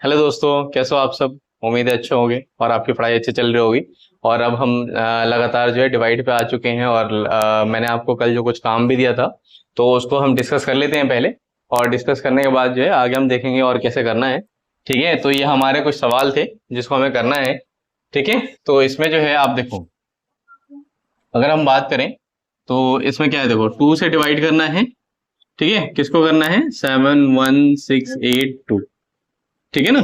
Hello दोस्तों, कैसे हो आप सब। उम्मीद है अच्छे होंगे और आपकी पढ़ाई अच्छी चल रही होगी। और अब हम लगातार जो है डिवाइड पे आ चुके हैं और मैंने आपको कल जो कुछ काम भी दिया था तो उसको हम डिस्कस कर लेते हैं पहले। और डिस्कस करने के बाद जो है आगे हम देखेंगे और कैसे करना है। ठीक है, तो ये हमारे कुछ सवाल थे जिसको हमें करना है। ठीक है, तो इसमें जो है आप देखो, अगर हम बात करें तो इसमें क्या है, देखो 2 से डिवाइड करना है। ठीक है, किसको करना है, 7 1 6 8 2। ठीक है ना,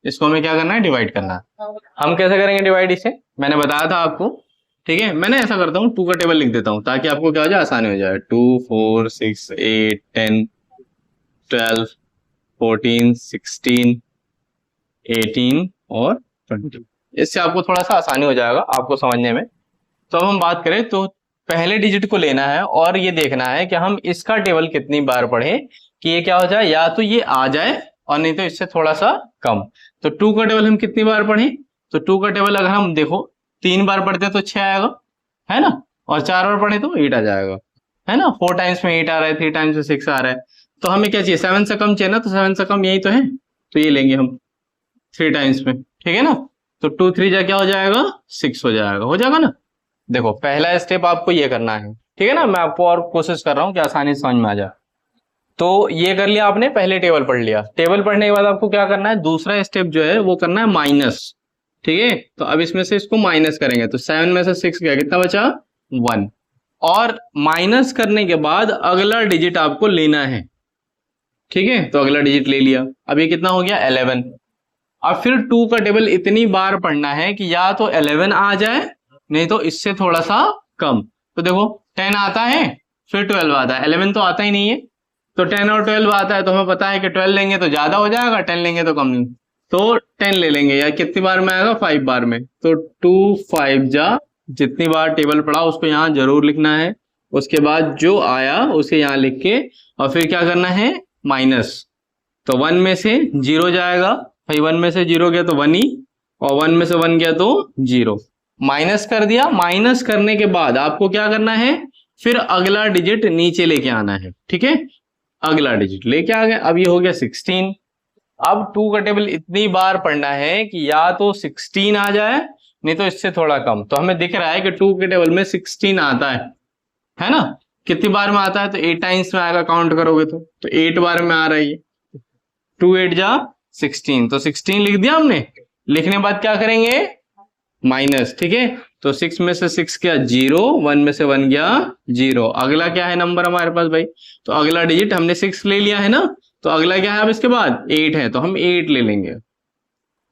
इसको हमें क्या करना है, डिवाइड करना है। हम कैसे करेंगे डिवाइड इसे, मैंने बताया था आपको। ठीक है, मैंने ऐसा करता हूँ 2 का टेबल लिख देता हूँ ताकि आपको क्या हो जाए, आसानी हो जाए। 2 4 6 8 10 12 14 16 18 और 20। इससे आपको थोड़ा सा आसानी हो जाएगा आपको समझने में। तो अब हम बात करें तो पहले डिजिट को लेना है और ये देखना है कि हम इसका टेबल कितनी बार पढ़ें कि ये क्या हो जाए, या तो ये आ जाए और नहीं तो इससे थोड़ा सा कम। तो 2 का टेबल हम कितनी बार पढ़ें, तो 2 का टेबल अगर हम देखो 3 बार पढ़ते तो 6 आएगा, है ना। और 4 बार पढ़े तो 8 आ जाएगा, है ना। 4 टाइम्स में 8 आ रहा है, 3 टाइम्स में 6 आ रहा है। तो हमें क्या चाहिए, 7 से कम चाहिए ना, तो 7 से कम यही तो है, तो ये लेंगे हम 3 टाइम्स में। ठीक है ना, तो 2 3 जा क्या हो जाएगा, 6 हो जाएगा ना। देखो पहला स्टेप आपको ये करना है। ठीक है ना, मैं आपको और कोशिश कर रहा हूँ कि आसानी से समझ में आ जाए। तो ये कर लिया आपने, पहले टेबल पढ़ लिया। टेबल पढ़ने के बाद आपको क्या करना है, दूसरा स्टेप जो है वो करना है माइनस। ठीक है, तो अब इसमें से इसको माइनस करेंगे तो 7 में से 6 गया, कितना बचा, 1। और माइनस करने के बाद अगला डिजिट आपको लेना है। ठीक है, तो अगला डिजिट ले लिया, अब ये कितना हो गया, 11। अब फिर 2 का टेबल इतनी बार पढ़ना है कि या तो 11 आ जाए नहीं तो इससे थोड़ा सा कम। तो देखो 10 आता है, फिर 12 आता है, 11 तो आता ही नहीं है। तो 10 और 12 आता है तो हमें पता है कि 12 लेंगे तो ज्यादा हो जाएगा, 10 लेंगे तो कम। तो 10 ले लेंगे, या कितनी बार में आएगा, 5 बार में। तो 2 5 जा, जितनी बार टेबल पढ़ा उसको यहाँ जरूर लिखना है। उसके बाद जो आया उसे यहाँ लिख के और फिर क्या करना है, माइनस। तो 1 में से 0 जाएगा, भाई 1 में से 0 गया तो 1 ही, और 1 में से 1 गया तो 0। माइनस कर दिया, माइनस करने के बाद आपको क्या करना है, फिर अगला डिजिट नीचे लेके आना है। ठीक है, अगला डिजिट लेके आ गए, अब ये हो गया 16। अब 2 का टेबल इतनी बार पढ़ना है कि या तो 16 आ जाए नहीं तो इससे थोड़ा कम। तो हमें दिख रहा है कि 2 के टेबल में 16 आता है ना। कितनी बार में आता है, तो 8 टाइम्स में आएगा, काउंट करोगे तो 8 बार में आ रही है। 2 8 जा 16, तो 16 लिख दिया हमने। लिखने के बाद क्या करेंगे, माइनस। ठीक है, तो 6 में से 6 क्या, 0, 1 में से 1 गया 0। अगला क्या है नंबर हमारे पास भाई, तो अगला डिजिट हमने 6 ले लिया है ना, तो अगला क्या है, अब इसके बाद 8 है तो हम 8 ले लेंगे।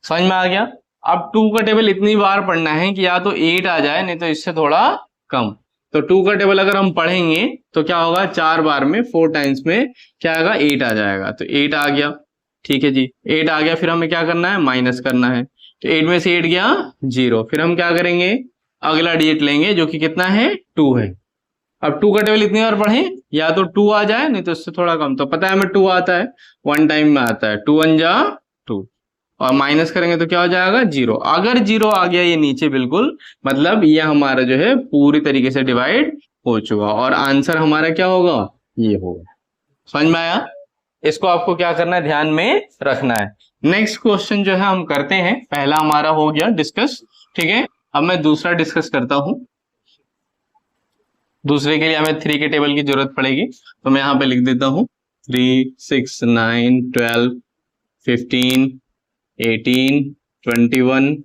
समझ में आ गया। अब 2 का टेबल इतनी बार पढ़ना है कि या तो 8 आ जाए नहीं तो इससे थोड़ा कम। तो 2 का टेबल अगर हम पढ़ेंगे तो क्या होगा, 4 बार में 4 टाइम्स में क्या आएगा, 8 आ जाएगा, तो 8 आ गया। ठीक है जी, 8 आ गया, फिर हमें क्या करना है, माइनस करना है। तो 8 में से 8 गया 0, फिर हम क्या करेंगे, अगला डिजिट लेंगे जो कि कितना है, 2 है। अब 2 का टेबल इतनी बार पढ़े, या तो 2 आ जाए नहीं तो इससे थोड़ा कम। तो पता है हमें 2 आता है, 1 टाइम में आता है, 2 1 जा 2। और माइनस करेंगे तो क्या हो जाएगा, 0। अगर 0 आ गया ये नीचे बिल्कुल, मतलब ये हमारा जो है पूरी तरीके से डिवाइड हो चुका और आंसर हमारा क्या होगा, ये होगा। समझ में आया। इसको आपको क्या करना है, ध्यान में रखना है। नेक्स्ट क्वेश्चन जो है हम करते हैं, पहला हमारा हो गया डिस्कस। ठीक है, अब मैं दूसरा डिस्कस करता हूं। दूसरे के लिए हमें 3 के टेबल की जरूरत पड़ेगी, तो मैं यहां पे लिख देता हूं 3 6 9 12 15 18 21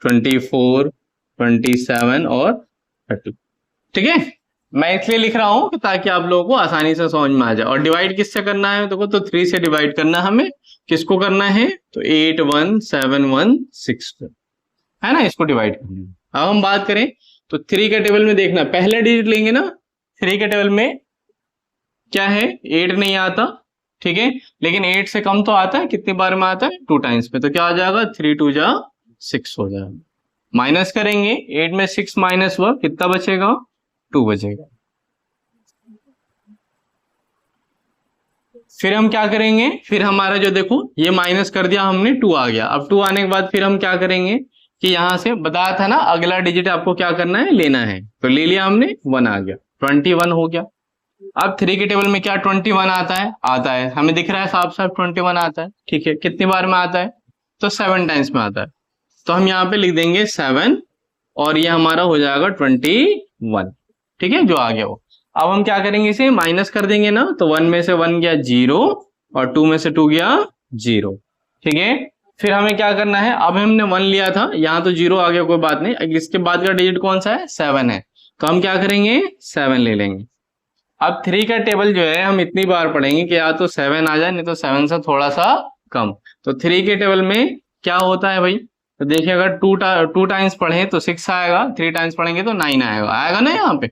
24 27 और 30। ठीक है, मैं इसलिए लिख रहा हूं ताकि आप लोगों को आसानी से समझ में आ जाए। और डिवाइड किससे करना है, देखो तो 3 से डिवाइड करना है हमें। किसको करना है, तो 8 1 7 1 6 है ना, इसको डिवाइड करना है। अब हम बात करें तो 3 के टेबल में देखना, पहले डिजिट लेंगे ना। 3 के टेबल में क्या है, 8 नहीं आता। ठीक है, लेकिन 8 से कम तो आता है, कितनी बार में आता है, 2 टाइम्स में। तो क्या हो जाएगा, 3 2 जा 6 हो जाएगा। माइनस करेंगे, 8 में 6 माइनस हुआ, कितना बचेगा, 2 बचेगा। फिर हम क्या करेंगे, फिर हमारा जो देखो ये माइनस कर दिया हमने, 2 आ गया। अब 2 आने के बाद फिर हम क्या करेंगे कि यहां से बताया था ना, अगला डिजिट आपको क्या करना है, लेना है। तो ले लिया हमने, 1 आ गया, 21 हो गया। अब 3 के टेबल में क्या 21 आता है, हमें दिख रहा है साफ साफ 21 आता है, ठीक है। कितनी बार में आता है, तो 7 टाइम्स में आता है। तो हम यहाँ पे लिख देंगे 7 और ये हमारा हो जाएगा 21, ठीक है, जो आ गया वो। अब हम क्या करेंगे, इसे माइनस कर देंगे ना, तो 1 में से 1 गया 0 और 2 में से 2 गया 0, ठीक है। फिर हमें क्या करना है, अब हमने 1 लिया था, यहाँ तो 0 आ गया, कोई बात नहीं। इसके बाद का डिजिट कौन सा है, 7 है, तो हम क्या करेंगे 7 ले लेंगे। अब 3 का टेबल जो है हम इतनी बार पढ़ेंगे कि या तो 7 आ जाए, नहीं तो 7 से थोड़ा सा कम। तो 3 के टेबल में क्या होता है भाई, तो देखिए अगर टू टाइम्स पढ़े तो 6 आएगा, 3 टाइम्स पढ़ेंगे तो 9 आएगा, आएगा ना यहाँ पे।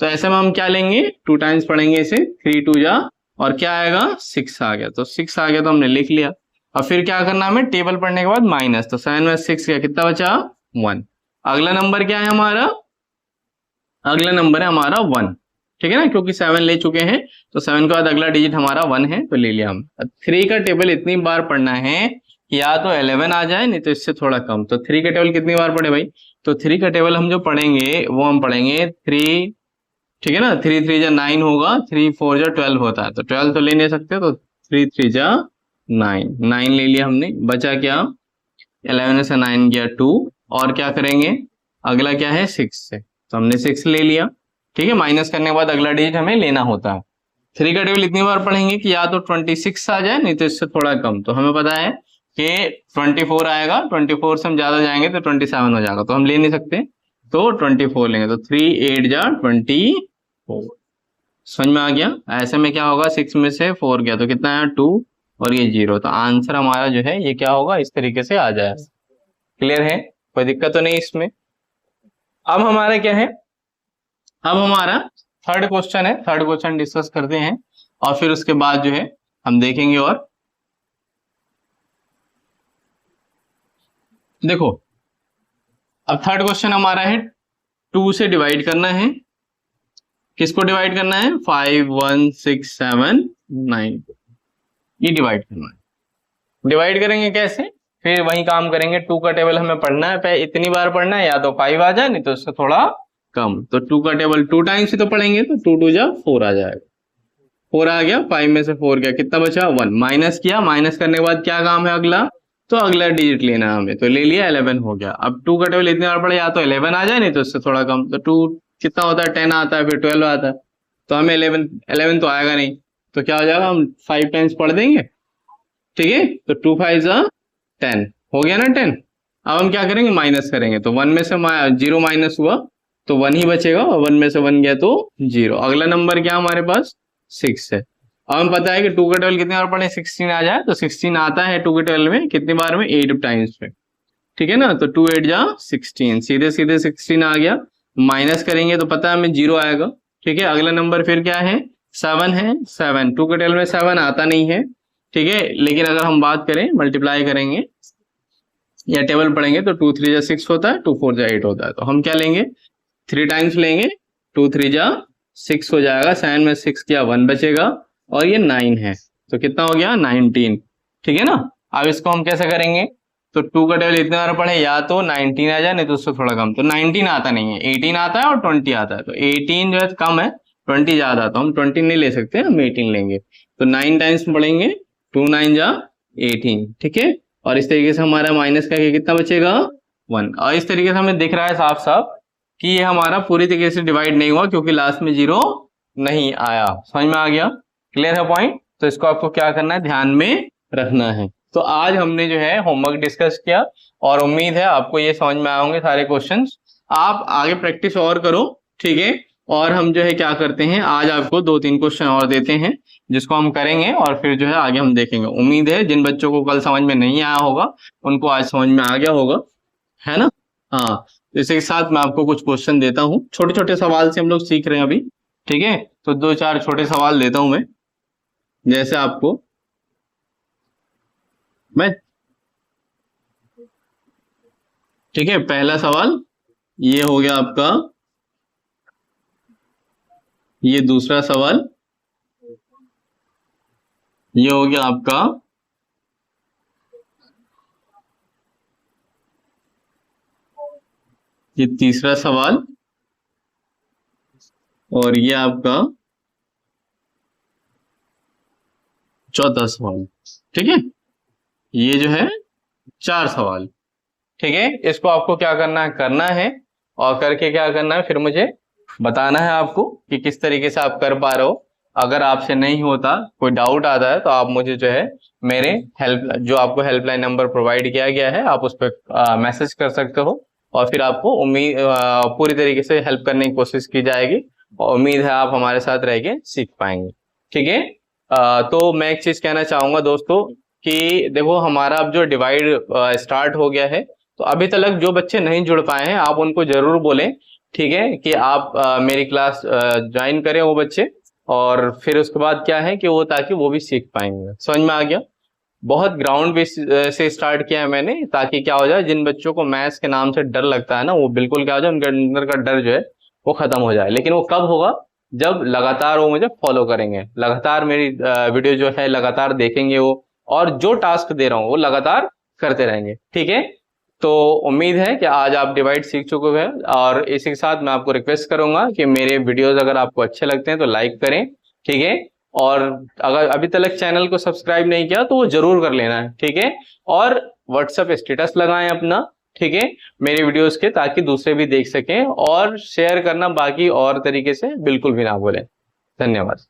तो ऐसे में हम क्या लेंगे, 2 टाइम्स पढ़ेंगे इसे, 3 2 जा, और क्या आएगा 6 आ गया, तो 6 आ गया तो हमने लिख लिया। और फिर क्या करना हमें, टेबल पढ़ने के बाद माइनस, तो 7 में 6 गया, कितना बचा 1। अगला नंबर क्या है हमारा, अगला नंबर है हमारा 1, ठीक है ना, क्योंकि 7 ले चुके हैं, तो 7 के बाद अगला डिजिट हमारा 1 है, तो ले लिया हम। 3 का टेबल इतनी बार पढ़ना है कि या तो 11 आ जाए, नहीं तो इससे थोड़ा कम। तो 3 का टेबल कितनी बार पढ़े भाई, तो 3 का टेबल हम जो पढ़ेंगे वो हम पढ़ेंगे 3, ठीक है ना, 3 3 जा 9 होगा, 3 4 जा 12 होता है, तो 12 तो ले नहीं सकते, तो 3 3 जा 9, 9 ले लिया हमने। बचा क्या, 11 से 9 गया 2, और क्या करेंगे, अगला क्या है 6 से, तो हमने 6 ले लिया, ठीक है। माइनस करने के बाद अगला डिजिट हमें लेना होता है। 3 का टेबल इतनी बार पढ़ेंगे कि या तो 26 आ जाए, नहीं तो इससे थोड़ा कम। तो हमें पता है कि 24 आएगा, 24 से हम ज्यादा जाएंगे तो 27 हो जाएगा, तो हम ले नहीं सकते, तो 24 लेंगे। तो 3 8 जा 24, समझ में आ गया। ऐसे में क्या होगा, 6 में से 4 गया तो कितना है 2, और ये 0, तो आंसर हमारा जो है ये क्या होगा, इस तरीके से आ जाएगा। क्लियर है, कोई दिक्कत तो नहीं इसमें। अब हमारा क्या है, अब हमारा थर्ड क्वेश्चन है, थर्ड क्वेश्चन डिस्कस करते हैं, और फिर उसके बाद जो है हम देखेंगे। और देखो, अब थर्ड क्वेश्चन हमारा है 2 से डिवाइड करना है, किसको डिवाइड करना है, 5 1 6 7 9, ये डिवाइड करना है। डिवाइड करेंगे कैसे, फिर वही काम करेंगे, 2 का टेबल हमें पढ़ना है, पहले इतनी बार पढ़ना है, या तो 5 आ जाए, नहीं तो उससे थोड़ा कम। तो 2 का टेबल 2 टाइम्स ही तो पढ़ेंगे, तो 2 2 जा 4 आ जाएगा, 4 आ गया, 5 में से 4 गया, कितना बचा 1, माइनस किया, माइनस करने के बाद क्या काम है अगला, तो अगला डिजिट लेना है हमें, तो ले लिया 11 हो गया। अब 2 का टेबल इतनी बार पढ़े, या तो 11 आ जाए, नहीं तो उससे थोड़ा कम। तो 2 कितना होता है 10 आता है, फिर 12 आता है, तो हमें 11 तो आएगा नहीं, तो क्या हो जाएगा, हम 5 टाइम्स पढ़ देंगे, ठीक है। तो 2 5 जा 10 हो गया ना 10। अब हम क्या करेंगे, माइनस करेंगे, तो 1 में से 0 माइनस हुआ तो 1 ही बचेगा, और 1 में से 1 गया तो 0। अगला नंबर क्या हमारे पास 6 है। अब हमें पता है कि 2 का टेबल कितनी बार पढ़े, 16 आ जाए, तो 16 आता है 2 के टेबल में कितनी बार में, 8 टाइम्स पे, ठीक है ना। तो 2 8 जा 16, सीधे सीधे 16 आ गया। माइनस करेंगे तो पता है हमें 0 आएगा, ठीक है। अगला नंबर फिर क्या है, 7 है, 7 2 के टेबल में 7 आता नहीं है, ठीक है। लेकिन अगर हम बात करें मल्टीप्लाई करेंगे या टेबल पढ़ेंगे, तो 2 3 जा 6 होता है, 2 4 जा 8 होता है, तो हम क्या लेंगे 3 टाइम्स लेंगे, 2 3 जा 6 हो जाएगा, 7 में 6 किया 1 बचेगा, और ये 9 है, तो कितना हो गया 19, ठीक है ना। अब इसको हम कैसे करेंगे, तो 2 का टेबल इतने बार पढ़े, या तो 19 आ जाए, नहीं तो उससे थोड़ा कम। तो 19 आता नहीं है, 18 आता है और 20 आता है, तो 18 जो है कम है, 20 ज्यादा, तो हम 20 नहीं ले सकते, हम 18 लेंगे। तो 9 टाइम्स पढ़ेंगे, 2 9 जा 18, ठीक है। और इस तरीके से हमारा माइनस करके कितना बचेगा 1, और इस तरीके से हमें दिख रहा है साफ साफ कि ये हमारा पूरी तरीके से डिवाइड नहीं हुआ, क्योंकि लास्ट में 0 नहीं आया। समझ में आ गया, क्लियर है पॉइंट। तो इसको आपको क्या करना है, ध्यान में रखना है। तो आज हमने जो है होमवर्क डिस्कस किया, और उम्मीद है आपको ये समझ में आए होंगे सारे क्वेश्चंस। आप आगे प्रैक्टिस और करो, ठीक है। और हम जो है क्या करते हैं, आज आपको 2 3 क्वेश्चन और देते हैं, जिसको हम करेंगे, और फिर जो है आगे हम देखेंगे। उम्मीद है जिन बच्चों को कल समझ में नहीं आया होगा, उनको आज समझ में आ गया होगा, है ना। हाँ, तो इसी के साथ मैं आपको कुछ क्वेश्चन देता हूँ, छोटे छोटे सवाल से हम लोग सीख रहे हैं अभी, ठीक है। तो 2 4 छोटे सवाल देता हूं जैसे आपको मैं, ठीक है। पहला सवाल ये हो गया आपका, ये दूसरा सवाल ये हो गया आपका, ये तीसरा सवाल, और ये आपका चौथा सवाल, ठीक है। ये जो है 4 सवाल, ठीक है। इसको आपको क्या करना है और करके क्या करना है, फिर मुझे बताना है आपको कि किस तरीके से आप कर पा रहे हो। अगर आपसे नहीं होता, कोई डाउट आता है, तो आप मुझे जो है मेरे जो आपको हेल्पलाइन नंबर प्रोवाइड किया गया है, आप उस पर मैसेज कर सकते हो और फिर आपको उम्मीद पूरी तरीके से हेल्प करने की कोशिश की जाएगी और उम्मीद है आप हमारे साथ रह के सीख पाएंगे, ठीक है। तो मैं एक चीज कहना चाहूंगा दोस्तों कि देखो, हमारा अब जो डिवाइड स्टार्ट हो गया है, तो अभी तक जो बच्चे नहीं जुड़ पाए हैं आप उनको जरूर बोलें, ठीक है, कि आप मेरी क्लास ज्वाइन करें वो बच्चे, और फिर उसके बाद क्या है कि वो, ताकि वो भी सीख पाएंगे। समझ में आ गया? बहुत ग्राउंड बेस से स्टार्ट किया है मैंने, ताकि क्या हो जाए, जिन बच्चों को मैथ्स के नाम से डर लगता है ना, वो बिल्कुल क्या हो जाए, उनके अंदर का डर जो है वो खत्म हो जाए। लेकिन वो कब होगा? जब लगातार वो मुझे फॉलो करेंगे, लगातार मेरी वीडियो जो है लगातार देखेंगे वो, और जो टास्क दे रहा हूँ वो लगातार करते रहेंगे, ठीक है। तो उम्मीद है कि आज आप डिवाइड सीख चुके हैं, और इसी के साथ मैं आपको रिक्वेस्ट करूंगा कि मेरे वीडियोस अगर आपको अच्छे लगते हैं तो लाइक करें, ठीक है। और अगर अभी तक चैनल को सब्सक्राइब नहीं किया तो वो जरूर कर लेना है, ठीक है। और व्हाट्सएप स्टेटस लगाएं अपना, ठीक है, मेरे वीडियोस के, ताकि दूसरे भी देख सकें, और शेयर करना बाकी और तरीके से बिल्कुल भी ना भूलें। धन्यवाद।